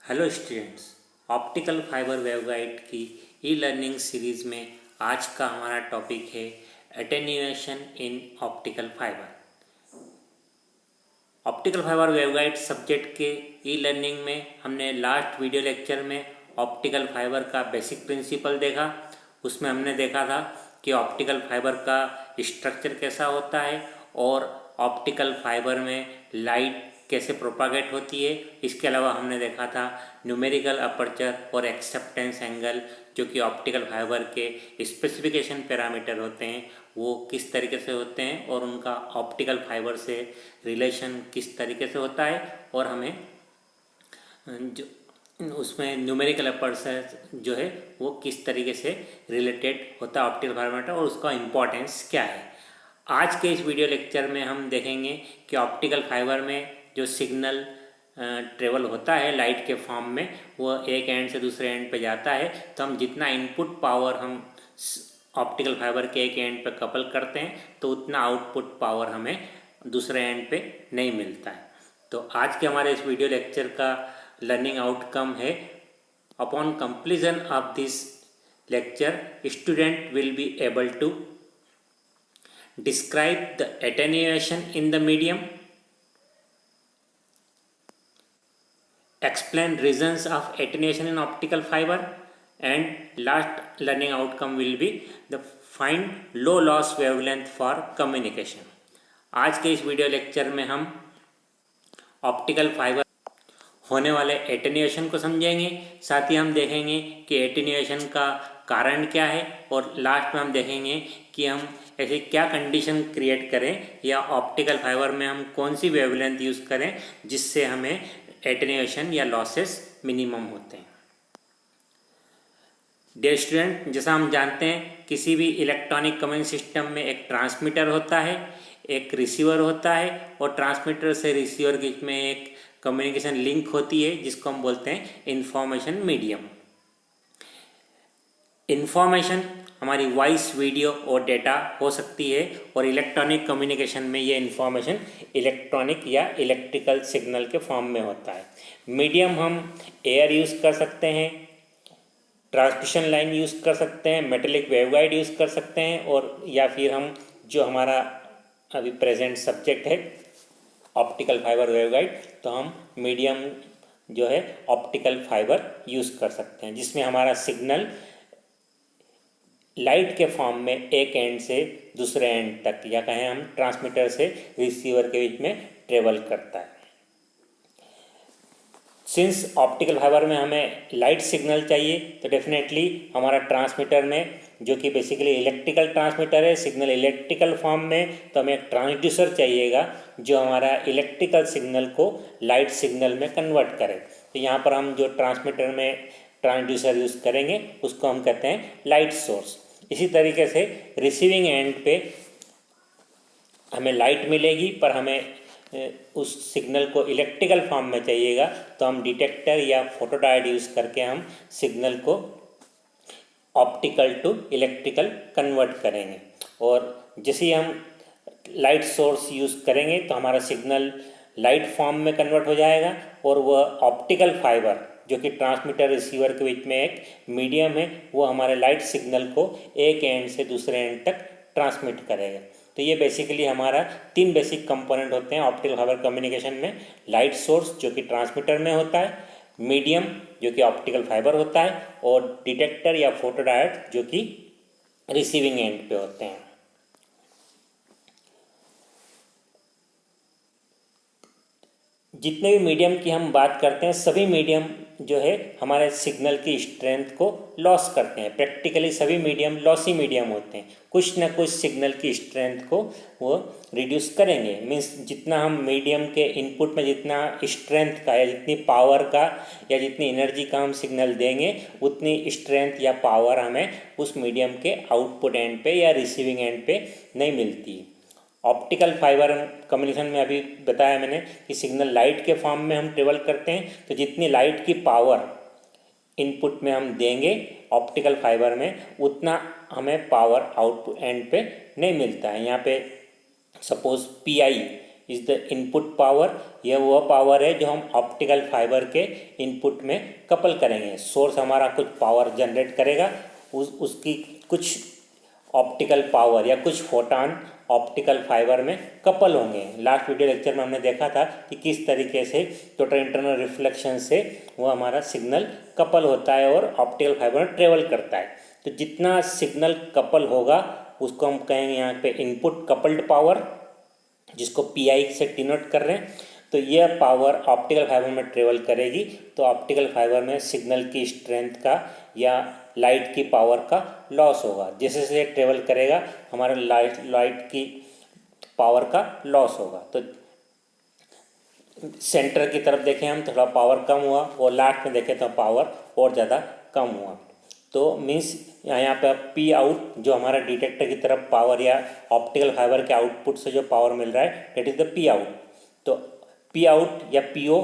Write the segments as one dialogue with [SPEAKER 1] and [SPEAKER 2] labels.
[SPEAKER 1] Hello students, optical fibre waveguide की e learning series में आज का हमारा टॉपिक है attenuation in optical fibre. Optical fibre waveguide subject के ई लर्निंग में हमने लास्ट वीडियो लेक्चर में ऑप्टिकल फाइबर का बेसिक प्रिंसिपल देखा। उसमें हमने देखा था कि ऑप्टिकल फाइबर का स्ट्रक्चर कैसा होता है और ऑप्टिकल फाइबर में लाइट कैसे प्रोपागेट होती है। इसके अलावा हमने देखा था न्यूमेरिकल अपर्चर और एक्सेप्टेंस एंगल, जो कि ऑप्टिकल फाइबर के स्पेसिफिकेशन पैरामीटर होते हैं, वो किस तरीके से होते हैं और उनका ऑप्टिकल फाइबर से रिलेशन किस तरीके से होता है, और हमें जो उसमें न्यूमेरिकल अपर्चर जो है वो किस तरीके से रिलेटेड होता है ऑप्टिकल फाइबर और उसका इम्पोर्टेंस क्या है। आज के इस वीडियो लेक्चर में हम देखेंगे कि ऑप्टिकल फाइबर में जो सिग्नल ट्रेवल होता है लाइट के फॉर्म में, वो एक एंड से दूसरे एंड पे जाता है। तो हम जितना इनपुट पावर हम ऑप्टिकल फाइबर के एक एंड पे कपल करते हैं तो उतना आउटपुट पावर हमें दूसरे एंड पे नहीं मिलता है। तो आज के हमारे इस वीडियो लेक्चर का लर्निंग आउटकम है, upon completion of this lecture student will be able to describe the attenuation in the medium, explain reasons of attenuation in optical fiber, and last learning outcome will be the find low loss wavelength for communication. आज के इस video lecture में हम optical fibre होने वाले attenuation को समझेंगे। साथ ही हम देखेंगे कि एटेन्यूएशन का कारण क्या है, और लास्ट में हम देखेंगे कि हम ऐसे क्या कंडीशन क्रिएट करें या ऑप्टिकल फाइबर में हम कौन सी वेवलेंथ यूज़ करें जिससे हमें एटेन्यूएशन या लॉसेस मिनिमम होते हैं। डियर स्टूडेंट, जैसा हम जानते हैं किसी भी इलेक्ट्रॉनिक कम्युनिकेशन सिस्टम में एक ट्रांसमीटर होता है, एक रिसीवर होता है, और ट्रांसमीटर से रिसीवर के बीच में एक कम्युनिकेशन लिंक होती है जिसको हम बोलते हैं इंफॉर्मेशन मीडियम। इंफॉर्मेशन हमारी वॉइस, वीडियो और डेटा हो सकती है, और इलेक्ट्रॉनिक कम्युनिकेशन में ये इंफॉर्मेशन इलेक्ट्रॉनिक या इलेक्ट्रिकल सिग्नल के फॉर्म में होता है। मीडियम हम एयर यूज़ कर सकते हैं, ट्रांसमिशन लाइन यूज़ कर सकते हैं, मेटेलिक वेवगाइड यूज़ कर सकते हैं, और या फिर हम जो हमारा अभी प्रेजेंट सब्जेक्ट है ऑप्टिकल फाइबर वेवगाइड, तो हम मीडियम जो है ऑप्टिकल फाइबर यूज़ कर सकते हैं जिसमें हमारा सिग्नल लाइट के फॉर्म में एक एंड से दूसरे एंड तक, या कहें हम ट्रांसमीटर से रिसीवर के बीच में ट्रेवल करता है। सिंस ऑप्टिकल फाइबर में हमें लाइट सिग्नल चाहिए, तो डेफिनेटली हमारा ट्रांसमीटर में, जो कि बेसिकली इलेक्ट्रिकल ट्रांसमीटर है, सिग्नल इलेक्ट्रिकल फॉर्म में, तो हमें एक ट्रांसड्यूसर चाहिएगा जो हमारा इलेक्ट्रिकल सिग्नल को लाइट सिग्नल में कन्वर्ट करे। तो यहाँ पर हम जो ट्रांसमीटर में ट्रांसड्यूसर यूज़ करेंगे उसको हम कहते हैं लाइट सोर्स। इसी तरीके से रिसीविंग एंड पे हमें लाइट मिलेगी, पर हमें उस सिग्नल को इलेक्ट्रिकल फॉर्म में चाहिएगा, तो हम डिटेक्टर या फोटोडायोड यूज़ करके हम सिग्नल को ऑप्टिकल टू इलेक्ट्रिकल कन्वर्ट करेंगे। और जैसे ही हम लाइट सोर्स यूज़ करेंगे तो हमारा सिग्नल लाइट फॉर्म में कन्वर्ट हो जाएगा, और वह ऑप्टिकल फाइबर जो कि ट्रांसमीटर रिसीवर के बीच में एक मीडियम है, वो हमारे लाइट सिग्नल को एक एंड से दूसरे एंड तक ट्रांसमिट करेगा। तो ये बेसिकली हमारा 3 बेसिक कंपोनेंट होते हैं ऑप्टिकल फाइबर कम्युनिकेशन में। लाइट सोर्स जो कि ट्रांसमीटर में होता है, मीडियम जो कि ऑप्टिकल फाइबर होता है, और डिटेक्टर या फोटोडायोड जो कि रिसीविंग एंड पे होते हैं। जितने भी मीडियम की हम बात करते हैं, सभी मीडियम जो है हमारे सिग्नल की स्ट्रेंथ को लॉस करते हैं। प्रैक्टिकली सभी मीडियम लॉसी मीडियम होते हैं, कुछ ना कुछ सिग्नल की स्ट्रेंथ को वो रिड्यूस करेंगे। मीन्स जितना हम मीडियम के इनपुट में जितना स्ट्रेंथ का या जितनी पावर का या जितनी एनर्जी का हम सिग्नल देंगे, उतनी स्ट्रेंथ या पावर हमें उस मीडियम के आउटपुट एंड पे या रिसीविंग एंड पे नहीं मिलती। ऑप्टिकल फाइबर कम्युनिकेशन में अभी बताया मैंने कि सिग्नल लाइट के फॉर्म में हम ट्रेवल करते हैं, तो जितनी लाइट की पावर इनपुट में हम देंगे ऑप्टिकल फाइबर में, उतना हमें पावर आउटपुट एंड पे नहीं मिलता है। यहाँ पे suppose PI is the input power. यह वह पावर है जो हम ऑप्टिकल फाइबर के इनपुट में कपल करेंगे। सोर्स हमारा कुछ पावर जनरेट करेगा, उसकी कुछ ऑप्टिकल पावर या कुछ फोटॉन ऑप्टिकल फाइबर में कपल होंगे। लास्ट वीडियो लेक्चर में हमने देखा था कि किस तरीके से टोटल इंटरनल रिफ्लेक्शन से वो हमारा सिग्नल कपल होता है और ऑप्टिकल फाइबर में ट्रेवल करता है। तो जितना सिग्नल कपल होगा उसको हम कहेंगे यहाँ पे इनपुट कपल्ड पावर, जिसको PI से डिनोट कर रहे हैं। तो यह पावर ऑप्टिकल फाइबर में ट्रेवल करेगी, तो ऑप्टिकल फाइबर में सिग्नल की स्ट्रेंथ का या लाइट की पावर का लॉस होगा। जैसे जैसे ट्रेवल करेगा हमारा लाइट की पावर का लॉस होगा। तो सेंटर की तरफ देखें हम, थोड़ा पावर कम हुआ, और लास्ट में देखें तो पावर और ज़्यादा कम हुआ। तो मीन्स यहाँ पे P आउट जो हमारा डिटेक्टर की तरफ पावर या ऑप्टिकल फाइबर के आउटपुट से जो पावर मिल रहा है that is the P out. तो P आउट या PO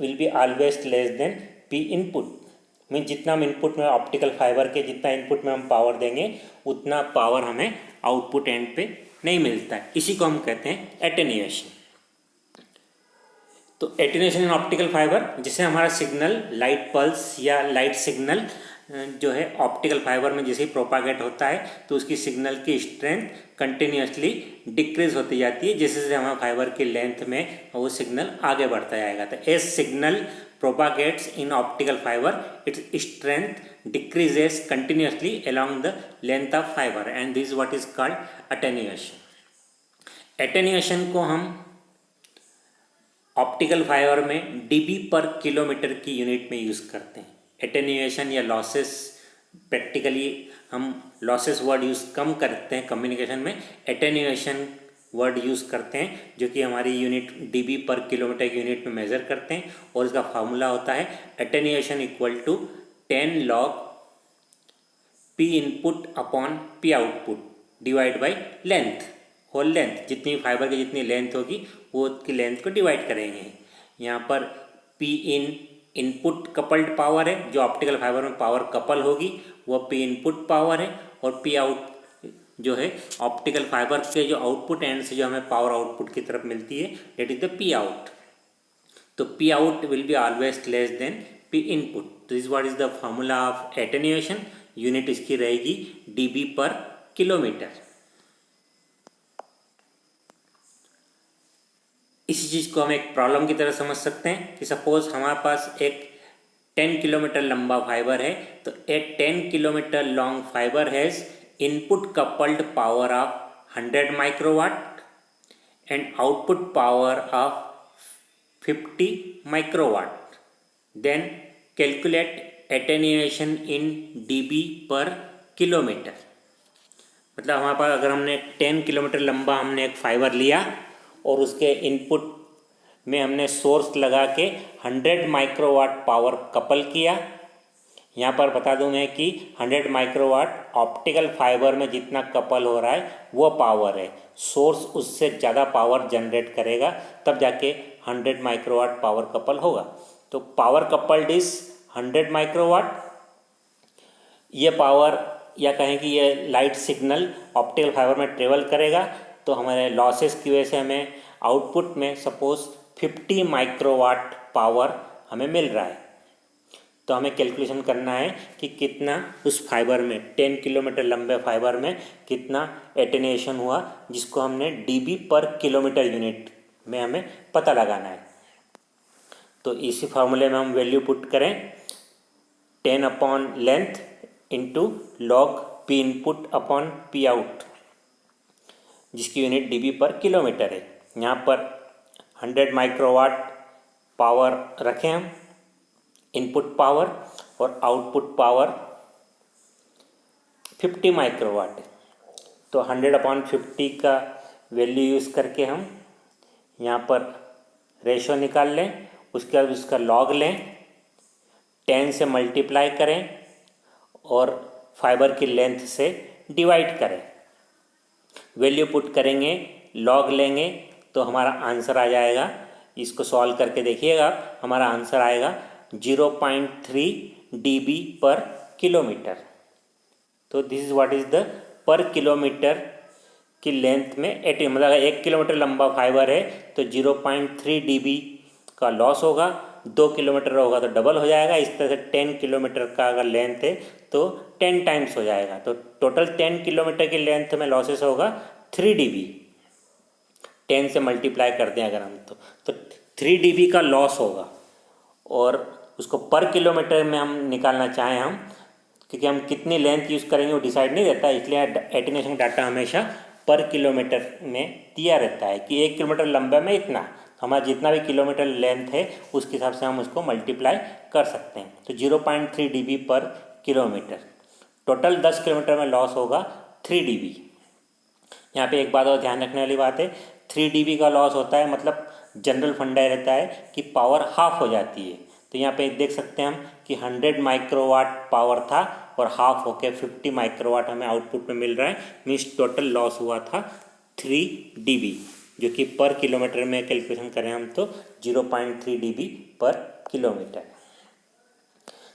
[SPEAKER 1] will be always less than P input. Mean जितना हम इनपुट में ऑप्टिकल फाइबर के जितना इनपुट में हम पावर देंगे उतना पावर हमें आउटपुट एंड पे नहीं मिलता है। इसी को हम कहते हैं एटेन्यूएशन। तो एटेन्यूएशन इन ऑप्टिकल फाइबर, जिससे हमारा सिग्नल लाइट पल्स या लाइट सिग्नल जो है ऑप्टिकल फाइबर में जैसे ही प्रोपागेट होता है तो उसकी सिग्नल की स्ट्रेंथ कंटिन्यूसली डिक्रीज होती जाती है, जैसे जैसे हमारे फाइबर की लेंथ में वो सिग्नल आगे बढ़ता जाएगा। तो as signal propagates in optical fiber, its strength decreases continuously along the length of fiber, and this is what is called attenuation. Attenuation को हम ऑप्टिकल फाइबर में dB पर किलोमीटर की यूनिट में यूज़ करते हैं। एटेन्यूएशन या लॉसेस, प्रैक्टिकली हम लॉसेस वर्ड यूज़ कम करते हैं कम्युनिकेशन में, एटेन्यूएशन वर्ड यूज़ करते हैं, जो कि हमारी यूनिट dB पर किलोमीटर की यूनिट में मेज़र करते हैं। और इसका फार्मूला होता है attenuation equal to 10 log P input upon P output divide by length. Whole length, जितनी फाइबर की जितनी लेंथ होगी वो उसकी लेंथ को डिवाइड करेंगे। यहाँ पर P इनपुट कपल्ड पावर है, जो ऑप्टिकल फाइबर में पावर कपल होगी वो P इनपुट पावर है, और P आउट जो है ऑप्टिकल फाइबर के जो आउटपुट एंड से जो हमें पावर आउटपुट की तरफ मिलती है that is the P out. तो P out will be always less than P input. तो this what is the formula of attenuation. Unit इसकी रहेगी dB पर किलोमीटर। इसी चीज़ को हम एक प्रॉब्लम की तरह समझ सकते हैं कि सपोज हमारे पास एक 10 किलोमीटर लंबा फाइबर है, तो ए 10 kilometre long fibre has input coupled power of 100 microwatt and output power of 50 microwatt. Then calculate attenuation in dB per kilometer. मतलब हमारे पास अगर हमने 10 किलोमीटर लंबा हमने एक फाइबर लिया और उसके इनपुट में हमने सोर्स लगा के 100 माइक्रोवाट पावर कपल किया। यहाँ पर बता दूं मैं कि 100 माइक्रोवाट ऑप्टिकल फाइबर में जितना कपल हो रहा है वो पावर है। सोर्स उससे ज़्यादा पावर जनरेट करेगा तब जाके 100 माइक्रोवाट पावर कपल होगा। तो पावर कपल्ड इज 100 माइक्रोवाट। ये पावर या कहें कि ये लाइट सिग्नल ऑप्टिकल फाइबर में ट्रेवल करेगा, तो हमारे लॉसेस की वजह से हमें आउटपुट में सपोज 50 माइक्रोवाट पावर हमें मिल रहा है। तो हमें कैलकुलेशन करना है कि कितना उस फाइबर में 10 किलोमीटर लंबे फाइबर में कितना एटेन्यूएशन हुआ, जिसको हमने dB पर किलोमीटर यूनिट में हमें पता लगाना है। तो इसी फार्मूले में हम वैल्यू पुट करें 10 upon length into log P input upon P out, जिसकी यूनिट dB पर किलोमीटर है। यहाँ पर 100 माइक्रोवाट पावर रखें हम इनपुट पावर, और आउटपुट पावर 50 माइक्रोवाट। तो 100/50 का वैल्यू यूज़ करके हम यहाँ पर रेशो निकाल लें। उसके बाद उसका लॉग लें, 10 से मल्टीप्लाई करें और फाइबर की लेंथ से डिवाइड करें। वैल्यू पुट करेंगे, लॉग लेंगे तो हमारा आंसर आ जाएगा। इसको सॉल्व करके देखिएगा, हमारा आंसर आएगा 0.3 dB पर किलोमीटर। तो this is what is the पर किलोमीटर की लेंथ में 80, मतलब अगर 1 किलोमीटर लंबा फाइबर है तो 0.3 dB का लॉस होगा। 2 किलोमीटर होगा तो डबल हो जाएगा। इस तरह से 10 किलोमीटर का अगर लेंथ है तो 10 टाइम्स हो जाएगा। तो टोटल 10 किलोमीटर की लेंथ में लॉसेस होगा 3 dB। 10 से मल्टीप्लाई कर दें अगर हम तो 3 dB का लॉस होगा। और उसको पर किलोमीटर में हम निकालना चाहें हम, क्योंकि हम कितनी लेंथ यूज़ करेंगे वो डिसाइड नहीं रहता है, इसलिए एटेन्यूएशन डाटा हमेशा पर किलोमीटर में दिया रहता है कि 1 किलोमीटर लंबे में इतना, तो हमारा जितना भी किलोमीटर लेंथ है उसके हिसाब से हम उसको मल्टीप्लाई कर सकते हैं। तो 0.3 dB पर किलोमीटर, टोटल 10 किलोमीटर में लॉस होगा 3 dB। यहाँ पे एक बात और ध्यान रखने वाली बात है, 3 dB का लॉस होता है मतलब जनरल फंडा रहता है कि पावर हाफ हो जाती है। तो यहाँ पे देख सकते हैं हम कि 100 माइक्रोवाट पावर था और हाफ होके 50 माइक्रोवाट हमें आउटपुट में मिल रहा है। मीन्स टोटल लॉस हुआ था 3 dB, जो कि पर किलोमीटर में कैलकुलेशन करें हम तो 0.3 dB पर किलोमीटर।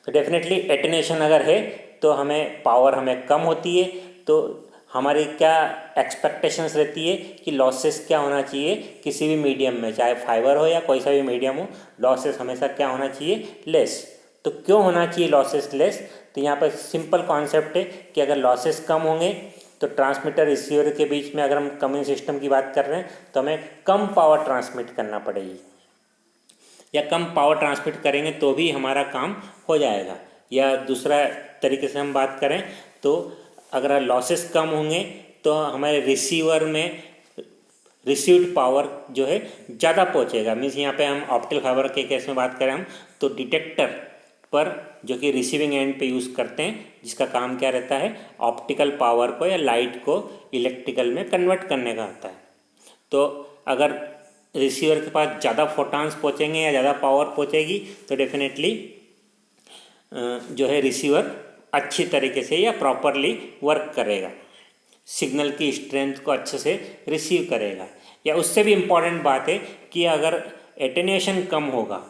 [SPEAKER 1] तो डेफिनेटली एटेन्यूएशन अगर है तो हमें पावर हमें कम होती है, तो हमारी क्या एक्सपेक्टेशंस रहती है कि लॉसेस क्या होना चाहिए किसी भी मीडियम में, चाहे फाइबर हो या कोई सा भी मीडियम हो, लॉसेस हमेशा क्या होना चाहिए, लेस। तो क्यों होना चाहिए लॉसेस लेस? तो यहाँ पर सिंपल कॉन्सेप्ट है कि अगर लॉसेस कम होंगे तो ट्रांसमीटर रिसीवर के बीच में, अगर हम कम्युनिकेशन सिस्टम की बात कर रहे हैं तो हमें कम पावर ट्रांसमिट करना पड़ेगी, या कम पावर ट्रांसमिट करेंगे तो भी हमारा काम हो जाएगा। या दूसरा तरीके से हम बात करें तो अगर लॉसेस कम होंगे तो हमारे रिसीवर में रिसीव्ड पावर जो है ज़्यादा पहुंचेगा। मीन्स यहाँ पे हम ऑप्टिकल फाइबर के केस में बात करें हम तो डिटेक्टर पर जो कि रिसीविंग एंड पे यूज़ करते हैं, जिसका काम क्या रहता है, ऑप्टिकल पावर को या लाइट को इलेक्ट्रिकल में कन्वर्ट करने का होता है। तो अगर रिसीवर के पास ज़्यादा फोटॉन्स पहुँचेंगे या ज़्यादा पावर पहुँचेगी तो डेफिनेटली जो है रिसीवर अच्छी तरीके से या प्रॉपरली वर्क करेगा, सिग्नल की स्ट्रेंथ को अच्छे से रिसीव करेगा। या उससे भी इम्पॉर्टेंट बात है कि अगर एटेन्यूएशन कम होगा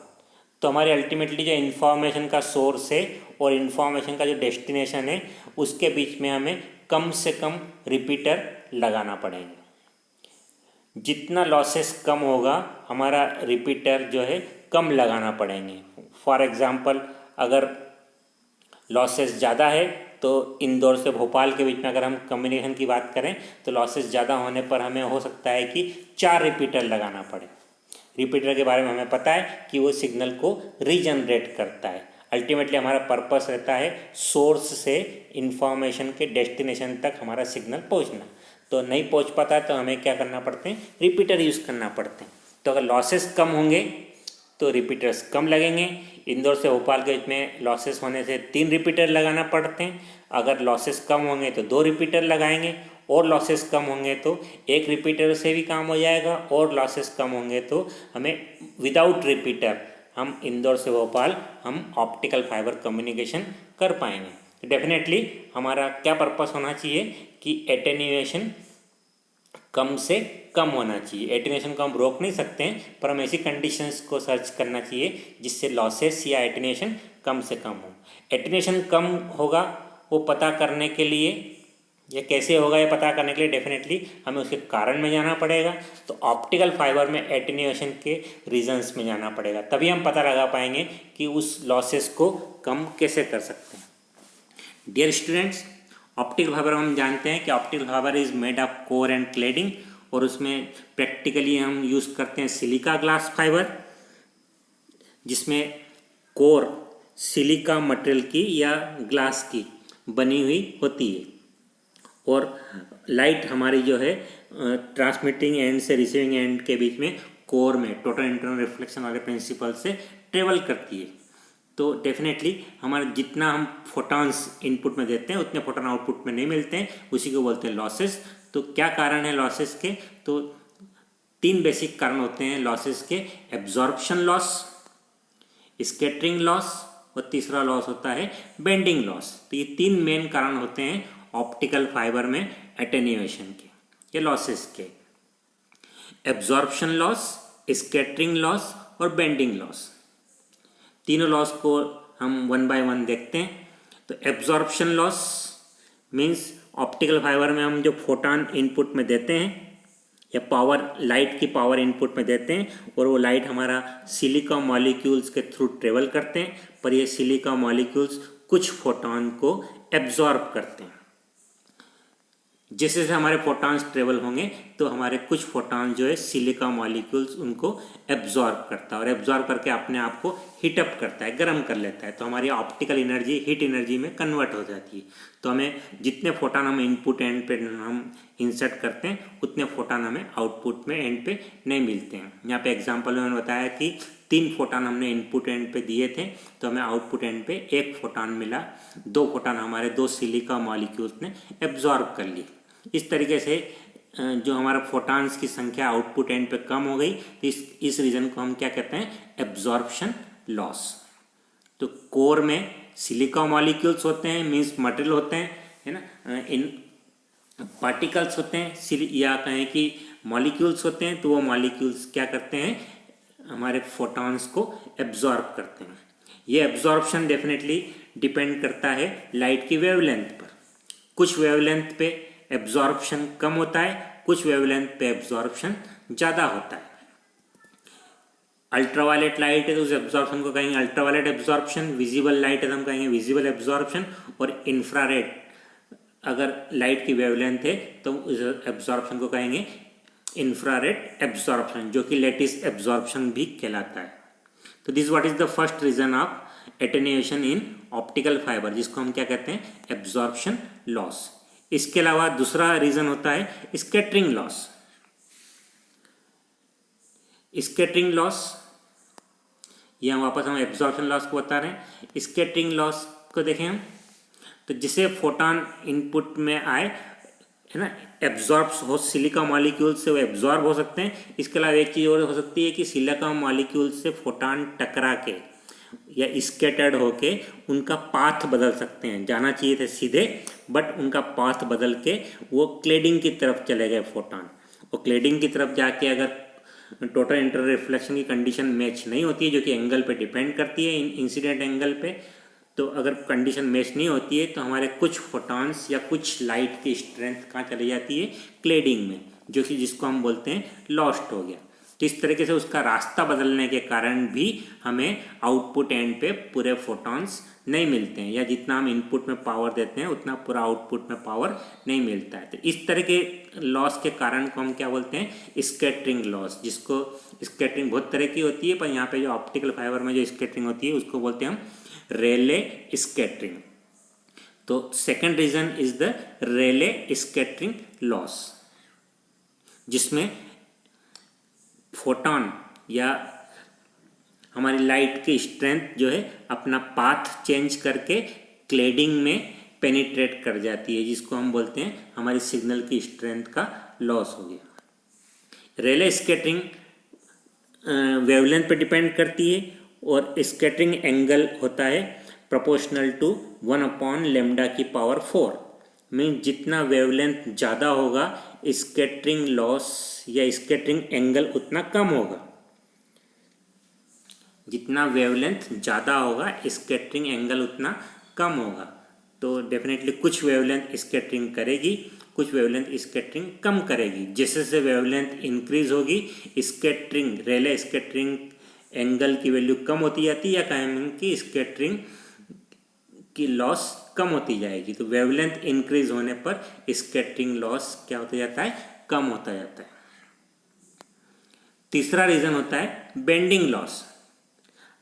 [SPEAKER 1] तो हमारे अल्टीमेटली जो इन्फॉर्मेशन का सोर्स है और इन्फॉर्मेशन का जो डेस्टिनेशन है उसके बीच में हमें कम से कम रिपीटर लगाना पड़ेंगे। जितना लॉसेस कम होगा हमारा रिपीटर जो है कम लगाना पड़ेंगे। फॉर एग्ज़ाम्पल अगर लॉसेस ज़्यादा है तो इंदौर से भोपाल के बीच में अगर हम कम्युनिकेशन की बात करें तो लॉसेस ज़्यादा होने पर हमें हो सकता है कि 4 रिपीटर लगाना पड़े। रिपीटर के बारे में हमें पता है कि वो सिग्नल को रीजनरेट करता है। अल्टीमेटली हमारा पर्पस रहता है सोर्स से इंफॉर्मेशन के डेस्टिनेशन तक हमारा सिग्नल पहुंचना। तो नहीं पहुंच पाता तो हमें क्या करना पड़ते हैं, रिपीटर यूज़ करना पड़ते हैं। तो अगर लॉसेस कम होंगे तो रिपीटर्स कम लगेंगे। इंदौर से भोपाल के बीच में लॉसेस होने से 3 रिपीटर लगाना पड़ते हैं। अगर लॉसेस कम होंगे तो 2 रिपीटर लगाएंगे, और लॉसेस कम होंगे तो 1 रिपीटर से भी काम हो जाएगा, और लॉसेस कम होंगे तो हमें विदाउट रिपीटर हम इंदौर से भोपाल हम ऑप्टिकल फाइबर कम्युनिकेशन कर पाएंगे। तो डेफिनेटली हमारा क्या पर्पस होना चाहिए कि एटेन्यूएशन कम से कम होना चाहिए। एटेन्यूएशन को हम रोक नहीं सकते हैं, पर हम ऐसी कंडीशंस को सर्च करना चाहिए जिससे लॉसेस या एटेन्यूएशन कम से कम हो। एटेन्यूएशन कम होगा वो पता करने के लिए, या कैसे होगा ये पता करने के लिए डेफिनेटली हमें उसके कारण में जाना पड़ेगा। तो ऑप्टिकल फाइबर में एटेन्यूएशन के रीजंस में जाना पड़ेगा, तभी हम पता लगा पाएंगे कि उस लॉसेस को कम कैसे कर सकते हैं। डियर स्टूडेंट्स, ऑप्टिकल फाइबर हम जानते हैं कि optical fibre is made of core and cladding, और उसमें प्रैक्टिकली हम यूज़ करते हैं सिलिका ग्लास फाइबर, जिसमें कोर सिलिका मटेरियल की या ग्लास की बनी हुई होती है, और लाइट हमारी जो है ट्रांसमिटिंग एंड से रिसीविंग एंड के बीच में कोर में टोटल इंटरनल रिफ्लेक्शन वाले प्रिंसिपल से ट्रेवल करती है। तो डेफिनेटली हमारे जितना हम फोटॉन्स इनपुट में देते हैं उतने फोटॉन आउटपुट में नहीं मिलते हैं, उसी को बोलते हैं लॉसेस। तो क्या कारण है लॉसेस के? तो 3 बेसिक कारण होते हैं लॉसेस के: एब्जॉर्प्शन लॉस, स्कैटरिंग लॉस, और तीसरा लॉस होता है बेंडिंग लॉस। तो ये 3 मेन कारण होते हैं ऑप्टिकल फाइबर में एटेन्यूएशन के या लॉसेस के: एब्जॉर्प्शन लॉस, स्कैटरिंग लॉस और बेंडिंग लॉस। तीनों लॉस को हम 1 by 1 देखते हैं। तो absorption loss means optical fibre में हम जो फोटॉन इनपुट में देते हैं या पावर, लाइट की पावर इनपुट में देते हैं और वो लाइट हमारा सिलिकॉन मॉलिक्यूल्स के थ्रू ट्रेवल करते हैं, पर ये सिलिकॉन मॉलिक्यूल्स कुछ फोटॉन को एब्जॉर्ब करते हैं। जैसे जैसे हमारे फोटॉन्स ट्रेवल होंगे तो हमारे कुछ फोटॉन्स जो है सिलिका मॉलिक्यूल्स उनको एब्जॉर्ब करता है और एब्जॉर्ब करके अपने आप को हीटअप करता है, गर्म कर लेता है, तो हमारी ऑप्टिकल एनर्जी हीट एनर्जी में कन्वर्ट हो जाती है। तो हमें जितने फोटॉन हम इनपुट एंड पे हम इंसर्ट करते हैं उतने फोटॉन हमें आउटपुट में एंड पे नहीं मिलते हैं। यहाँ पे एग्जाम्पल में मैंने बताया कि 3 फोटॉन हमने इनपुट एंड पे दिए थे तो हमें आउटपुट एंड पे 1 फोटॉन मिला, 2 फोटॉन हमारे 2 सिलिका मॉलिक्यूल्स ने एब्जॉर्ब कर ली। इस तरीके से जो हमारा फोटॉन्स की संख्या आउटपुट एंड पे कम हो गई तो इस रीजन को हम क्या कहते हैं, एब्जॉर्प्शन लॉस। तो कोर में सिलिका मॉलिक्यूल्स होते हैं, मींस मटेरियल होते हैं, है ना, इन पार्टिकल्स होते हैं या कहें कि मॉलिक्यूल्स होते हैं, तो वो मॉलिक्यूल्स क्या करते हैं, हमारे फोटॉन्स को एब्जॉर्ब करते हैं। ये एब्जॉर्प्शन डेफिनेटली डिपेंड करता है लाइट की वेवलेंथ पर। कुछ वेवलेंथ पे एब्जॉर्प्शन कम होता है, कुछ वेवलेंथ पे एब्जॉर्प्शन ज़्यादा होता है। अल्ट्रावायलेट लाइट है तो उस एब्जॉर्प्शन को कहेंगे अल्ट्रावायलेट एब्जॉर्प्शन, विजिबल लाइट है तो हम कहेंगे विजिबल एब्जॉर्प्शन, और इंफ्रारेड अगर लाइट की वेवलेंथ है तो उस एब्जॉर्प्शन को कहेंगे इंफ्रारेड एब्जॉर्प्शन, जो कि लेटिस एब्जॉर्प्शन भी कहलाता है। तो this what is the first reason of attenuation in optical fibre, जिसको हम क्या कहते हैं, एब्जॉर्प्शन लॉस। इसके अलावा दूसरा रीजन होता है स्कैटरिंग लॉस। स्कैटरिंग लॉस, या वापस हम एब्जॉर्प्शन लॉस को बता रहे हैं। स्कैटरिंग लॉस को देखें हम, तो जिसे फोटॉन इनपुट में आए, है ना, एब्जॉर्ब हो, सिलिका मॉलिक्यूल से वो एब्जॉर्ब हो सकते हैं। इसके अलावा एक चीज़ और हो सकती है कि सिलिका मॉलिक्यूल से फोटॉन टकरा के या स्कैटर्ड होके उनका पाथ बदल सकते हैं। जाना चाहिए थे सीधे, बट उनका पाथ बदल के वो क्लेडिंग की तरफ चले गए फोटॉन, और क्लेडिंग की तरफ जाके अगर टोटल इंटर रिफ्लेक्शन की कंडीशन मैच नहीं होती है, जो कि एंगल पे डिपेंड करती है, इंसिडेंट एंगल पे, तो अगर कंडीशन मैच नहीं होती है तो हमारे कुछ फोटॉन्स या कुछ लाइट की स्ट्रेंथ कहाँ चली जाती है, क्लेडिंग में, जो कि जिसको हम बोलते हैं लॉस्ट हो गया। तो इस तरीके से उसका रास्ता बदलने के कारण भी हमें आउटपुट एंड पे पूरे फोटॉन्स नहीं मिलते हैं, या जितना हम इनपुट में पावर देते हैं उतना पूरा आउटपुट में पावर नहीं मिलता है। तो इस तरह के लॉस के कारण को हम क्या बोलते हैं, स्कैटरिंग लॉस, जिसको स्कैटरिंग बहुत तरह की होती है, पर यहाँ पे जो ऑप्टिकल फाइबर में जो स्कैटरिंग होती है उसको बोलते हैं हम रेले स्कैटरिंग। तो second reason is the Rayleigh scattering loss, जिसमें फोटॉन या हमारी लाइट की स्ट्रेंथ जो है अपना पाथ चेंज करके क्लेडिंग में पेनिट्रेट कर जाती है, जिसको हम बोलते हैं हमारी सिग्नल की स्ट्रेंथ का लॉस हो गया। रेले स्कैटरिंग वेवलेंथ पे डिपेंड करती है, और स्कैटरिंग एंगल होता है प्रोपोर्शनल टू 1/λ⁴। मीन जितना वेवलेंथ ज़्यादा होगा स्कैटरिंग लॉस या स्कैटरिंग एंगल उतना कम होगा। जितना वेवलेंथ ज़्यादा होगा स्कैटरिंग एंगल उतना कम होगा। तो डेफिनेटली कुछ वेवलेंथ स्कैटरिंग करेगी, कुछ वेवलेंथ स्कैटरिंग कम करेगी। जैसे जैसे वेवलेंथ इंक्रीज होगी स्कैटरिंग, रेले स्कैटरिंग एंगल की वैल्यू कम होती जाती है, या कहेंगे कि स्कैटरिंग की लॉस कम होती जाएगी। तो वेवलेंथ इंक्रीज होने पर स्कैटरिंग लॉस क्या होता जाता है, कम होता जाता है। तीसरा रीजन होता है बेंडिंग लॉस।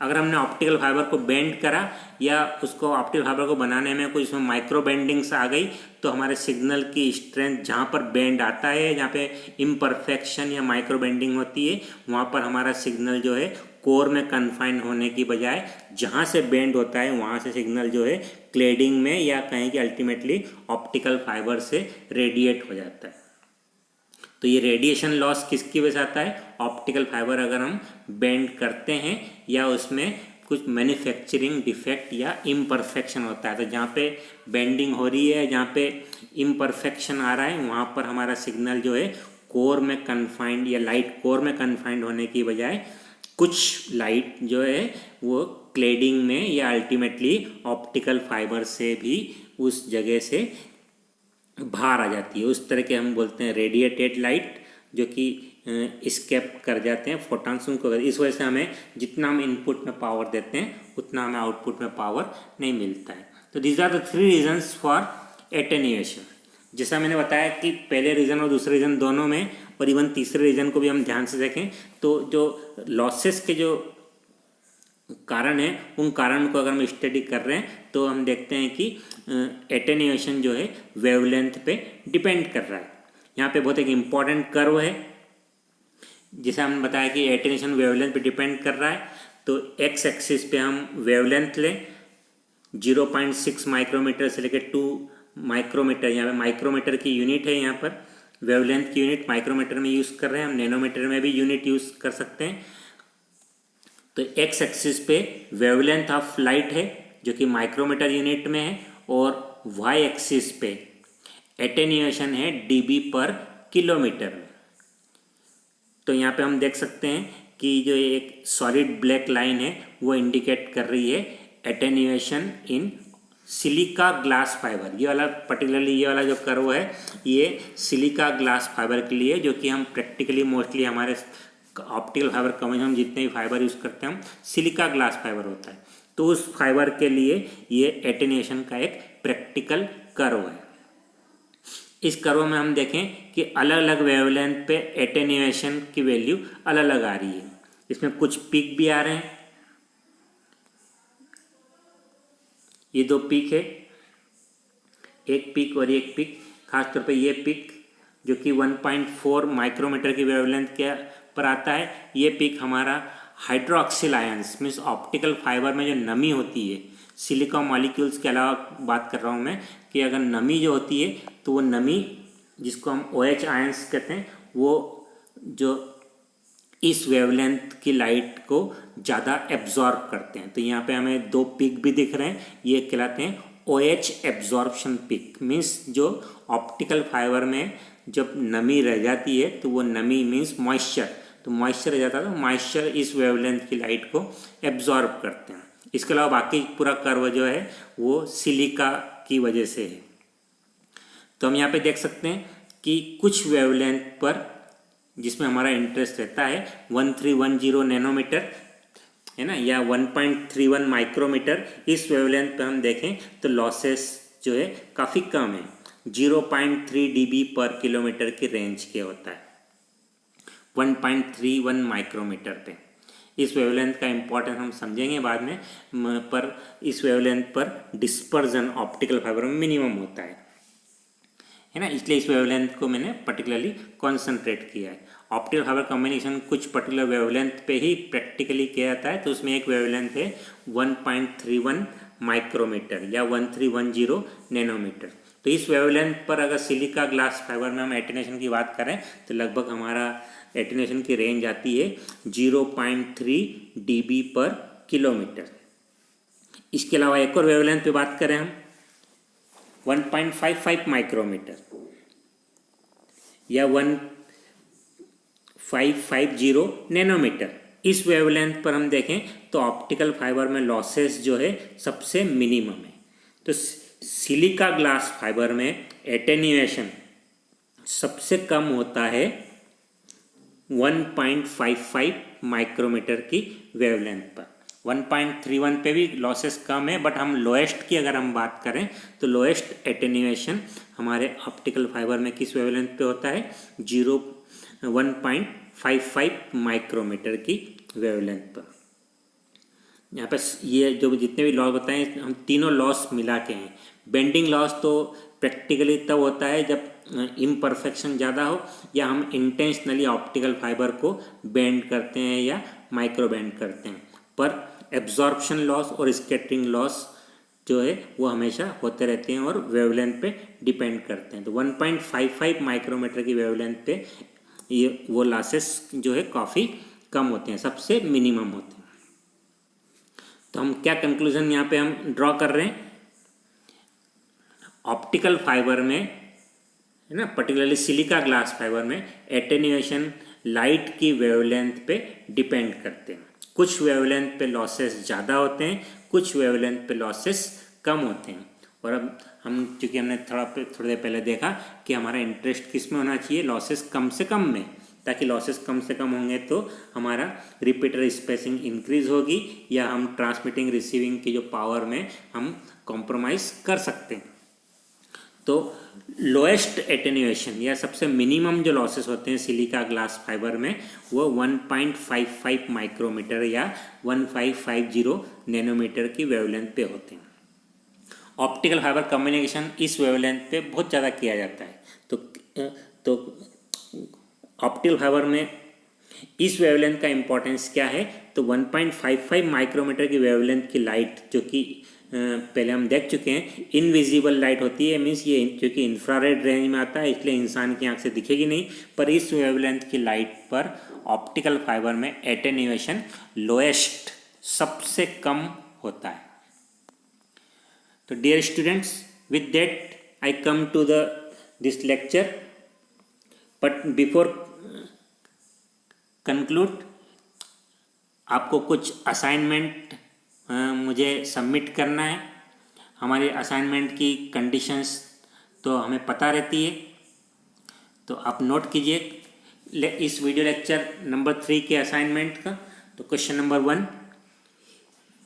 [SPEAKER 1] अगर हमने ऑप्टिकल फाइबर को बेंड करा या उसको ऑप्टिकल फाइबर को बनाने में कुछ इसमें माइक्रो बेंडिंग्स आ गई, तो हमारे सिग्नल की स्ट्रेंथ जहाँ पर बेंड आता है, जहाँ पे इम्परफेक्शन या माइक्रो बेंडिंग होती है, वहाँ पर हमारा सिग्नल जो है कोर में कन्फाइन होने की बजाय जहाँ से बेंड होता है वहाँ से सिग्नल जो है क्लेडिंग में, या कहें कि अल्टीमेटली ऑप्टिकल फाइबर से रेडिएट हो जाता है। तो ये रेडिएशन लॉस किसकी वजह से आता है, ऑप्टिकल फाइबर अगर हम बेंड करते हैं या उसमें कुछ मैन्युफैक्चरिंग डिफेक्ट या इम्परफेक्शन होता है। तो जहाँ पे बेंडिंग हो रही है, जहाँ पे इम्परफेक्शन आ रहा है, वहाँ पर हमारा सिग्नल जो है कोर में कन्फाइंड या लाइट कोर में कन्फाइंड होने की बजाय कुछ लाइट जो है वो क्लेडिंग में या अल्टीमेटली ऑप्टिकल फाइबर से भी उस जगह से बाहर आ जाती है, उस तरह के हम बोलते हैं रेडिएटेड लाइट, जो कि स्केप कर जाते हैं फोटॉन्स उनको। इस वजह से हमें जितना हम इनपुट में पावर देते हैं उतना हमें आउटपुट में पावर नहीं मिलता है। तो these are the 3 reasons for attenuation. जैसा मैंने बताया कि पहले रीज़न और दूसरे रीज़न दोनों में, और इवन तीसरे रीज़न को भी हम ध्यान से देखें तो जो लॉसेस के जो कारण है उन कारण को अगर हम स्टडी कर रहे हैं तो हम देखते हैं कि एटेन्यूएशन जो है वेवलेंथ पे डिपेंड कर रहा है। यहाँ पे बहुत एक इम्पॉर्टेंट कर्व है, जैसे हमने बताया कि एटेन्यूएशन वेवलेंथ पे डिपेंड कर रहा है। तो एक्स एक्सिस पे हम वेवलेंथ लें 0.6 माइक्रोमीटर से लेकर 2 माइक्रोमीटर, यहाँ पे माइक्रोमीटर की यूनिट है, यहाँ पर वेवलेंथ की यूनिट माइक्रोमीटर में यूज़ कर रहे हैं, हम नैनोमीटर में भी यूनिट यूज़ कर सकते हैं। तो एक्स एक्सिस पे वेवलेंथ ऑफ लाइट है जो कि माइक्रोमीटर यूनिट में है, और वाई एक्सिस पे एटेन्यूएशन है डीबी पर किलोमीटर में। तो यहाँ पे हम देख सकते हैं कि जो एक सॉलिड ब्लैक लाइन है वो इंडिकेट कर रही है attenuation in silica glass fibre. ये वाला पर्टिकुलरली ये वाला जो कर्व है ये सिलिका ग्लास फाइबर के लिए, जो कि हम प्रैक्टिकली मोस्टली हमारे ऑप्टिकल फाइबर कम, हम जितने भी फाइबर यूज़ करते हैं हम सिलिका ग्लास फाइबर होता है। तो उस फाइबर के लिए ये एटेन्यूएशन का एक प्रैक्टिकल कर्व है। इस कर्व में हम देखें कि अलग अलग वेवलेंथ पे एटेन्यूएशन की वैल्यू अलग अलग आ रही है। इसमें कुछ पीक भी आ रहे हैं, ये 2 पीक है, एक पीक और एक पीक। खासतौर पे ये पीक जो कि 1.4 माइक्रोमीटर की वेवलेंथ के पर आता है, ये पीक हमारा hydroxyl ions means optical fibre में जो नमी होती है, सिलिकॉन मॉलिक्यूल्स के अलावा बात कर रहा हूँ मैं, कि अगर नमी जो होती है तो वो नमी जिसको हम OH आयंस कहते हैं, वो जो इस वेवलेंथ की लाइट को ज़्यादा एब्जॉर्ब करते हैं। तो यहाँ पे हमें 2 पीक भी दिख रहे हैं, ये कहलाते हैं OH एब्जॉर्प्शन पीक। मीन्स जो ऑप्टिकल फाइबर में जब नमी रह जाती है तो वो नमी मीन्स मॉइस्चर, तो मॉइस्चर रह जाता है तो मॉइस्चर इस वेवलेंथ की लाइट को एब्जॉर्ब करते हैं। इसके अलावा बाकी पूरा कर्व जो है वो सिलिका की वजह से है। तो हम यहाँ पे देख सकते हैं कि कुछ वेवलेंथ पर जिसमें हमारा इंटरेस्ट रहता है 1310 नैनोमीटर है ना, या 1.31 माइक्रोमीटर, इस वेवलेंथ पर हम देखें तो लॉसेस जो है काफ़ी कम है, 0.3 dB पर किलोमीटर की रेंज के होता है 1.31 माइक्रोमीटर पे। इस वेवलेंथ का इम्पोर्टेंस हम समझेंगे बाद में, पर इस वेवलेंथ पर डिस्पर्जन ऑप्टिकल फाइबर में मिनिमम होता है ना, इसलिए इस वेवलेंथ को मैंने पर्टिकुलरली कॉन्सेंट्रेट किया है। ऑप्टिकल फाइबर कॉम्बिनेशन कुछ पर्टिकुलर वेवलेंथ पे ही प्रैक्टिकली किया जाता है। तो उसमें एक वेवलेंथ है 1.31 माइक्रोमीटर या 1310 नैनोमीटर। तो इस वेवलेंथ पर अगर सिलिका ग्लास फाइबर में हम एटेन्यूएशन की बात करें तो लगभग हमारा एटेन्यूएशन की रेंज आती है 0.3 dB पर किलोमीटर। इसके अलावा एक और वेवलेंथ पे बात करें हम 1.55 माइक्रोमीटर या 1550 नैनोमीटर। इस वेवलेंथ पर हम देखें तो ऑप्टिकल फाइबर में लॉसेस जो है सबसे मिनिमम है। तो सिलिका ग्लास फाइबर में एटेन्यूएशन सबसे कम होता है 1.55 माइक्रोमीटर की वेवलेंथ पर। 1.31 पे भी लॉसेस कम है, बट हम लोएस्ट की अगर हम बात करें तो लोएस्ट एटेन्यूएशन हमारे ऑप्टिकल फाइबर में किस वेवलेंथ पे होता है 1.55 माइक्रोमीटर की वेवलेंथ पर। यहाँ पर ये जो जितने भी लॉस बताएं हम तीनों लॉस मिला के हैं। बेंडिंग लॉस तो प्रैक्टिकली तब होता है जब इम्परफेक्शन ज़्यादा हो या हम इंटेंशनली ऑप्टिकल फाइबर को बेंड करते हैं या माइक्रो बेंड करते हैं। पर एब्जॉर्प्शन लॉस और स्कैटरिंग लॉस जो है वो हमेशा होते रहते हैं और वेवलेंथ पे डिपेंड करते हैं। तो 1.55 माइक्रोमीटर की वेवलेंथ पे ये वो लॉसेस जो है काफ़ी कम होते हैं, सबसे मिनिमम होते हैं। तो हम क्या कंक्लूजन यहाँ पे हम ड्रॉ कर रहे हैं, ऑप्टिकल फाइबर में है ना, पर्टिकुलरली सिलिका ग्लास फाइबर में एटेन्यूएशन लाइट की वेवलेंथ पे डिपेंड करते हैं। कुछ वेवलेंथ पे लॉसेस ज़्यादा होते हैं, कुछ वेवलेंथ पे लॉसेस कम होते हैं। और अब हम चूँकि हमने थोड़ी देर पहले देखा कि हमारा इंटरेस्ट किस में होना चाहिए, लॉसेस कम से कम में, ताकि लॉसेस कम से कम होंगे तो हमारा रिपीटर स्पेसिंग इंक्रीज होगी या हम ट्रांसमिटिंग रिसीविंग की जो पावर में हम कॉम्प्रोमाइज़ कर सकते हैं। तो लोएस्ट एटेन्यूएशन या सबसे मिनिमम जो लॉसेस होते हैं सिलिका ग्लास फाइबर में वो 1.55 माइक्रोमीटर या 1550 नैनोमीटर की वेवलेंथ पे होते हैं। ऑप्टिकल फाइबर कम्युनिकेशन इस वेवलेंथ पे बहुत ज़्यादा किया जाता है। तो ऑप्टिकल फाइबर में इस वेवलेंथ का इम्पोर्टेंस क्या है, तो 1.55 माइक्रोमीटर की वेवलेंथ की लाइट जो कि पहले हम देख चुके हैं इनविजिबल लाइट होती है, मीन्स ये क्योंकि इंफ्रारेड रेंज में आता है इसलिए इंसान की आंख से दिखेगी नहीं, पर इस वेवलेंथ की लाइट पर ऑप्टिकल फाइबर में एटेन्यूएशन लोएस्ट सबसे कम होता है। तो dear students, with that I come to this lecture, but before conclude आपको कुछ असाइनमेंट मुझे सबमिट करना है। हमारे असाइनमेंट की कंडीशंस तो हमें पता रहती है, तो आप नोट कीजिए इस वीडियो लेक्चर नंबर 3 के असाइनमेंट का। तो question number 1,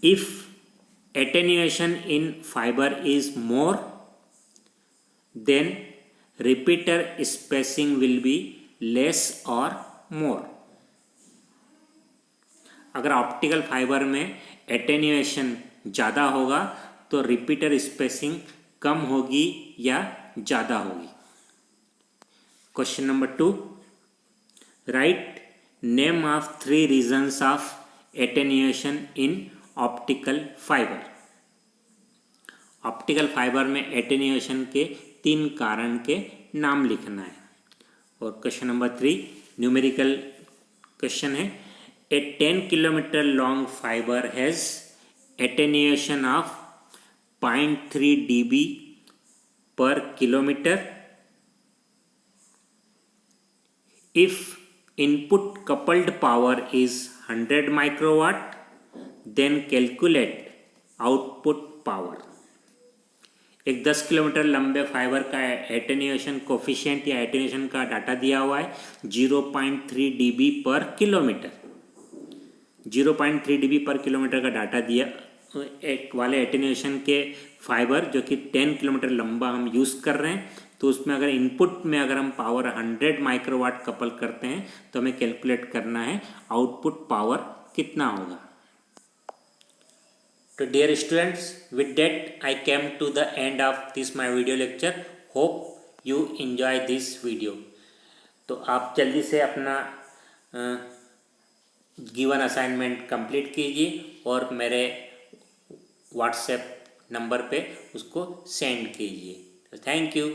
[SPEAKER 1] if attenuation in fibre is more than repeater spacing will be less और मोर। अगर ऑप्टिकल फाइबर में एटेन्यूएशन ज़्यादा होगा तो रिपीटर स्पेसिंग कम होगी या ज़्यादा होगी। Question number 2, write name of 3 reasons of attenuation in optical fibre. Optical fibre में एटेन्यूएशन के 3 कारण के नाम लिखना है। और क्वेश्चन नंबर 3 न्यूमेरिकल क्वेश्चन है, A 10 kilometer long fiber has attenuation of 0.3 dB per kilometer. If input coupled power is 100 microwatt, then calculate output power. एक 10 किलोमीटर लंबे फाइबर का एटेन्यूएशन कोफिशिएंट या एटेन्यूएशन का डाटा दिया हुआ है 0.3 dB पर किलोमीटर। 0.3 dB पर किलोमीटर का डाटा दिया एक वाले एटेन्यूएशन के फाइबर जो कि 10 किलोमीटर लंबा हम यूज़ कर रहे हैं, तो उसमें अगर इनपुट में अगर हम पावर 100 माइक्रोवाट कपल करते हैं तो हमें कैलकुलेट करना है आउटपुट पावर कितना होगा। तो dear students, with that I came to the end of this my video lecture. Hope you enjoy this video. तो आप जल्दी से अपना गिवन असाइनमेंट कंप्लीट कीजिए और मेरे व्हाट्सएप नंबर पे उसको सेंड कीजिए। तो थैंक यू।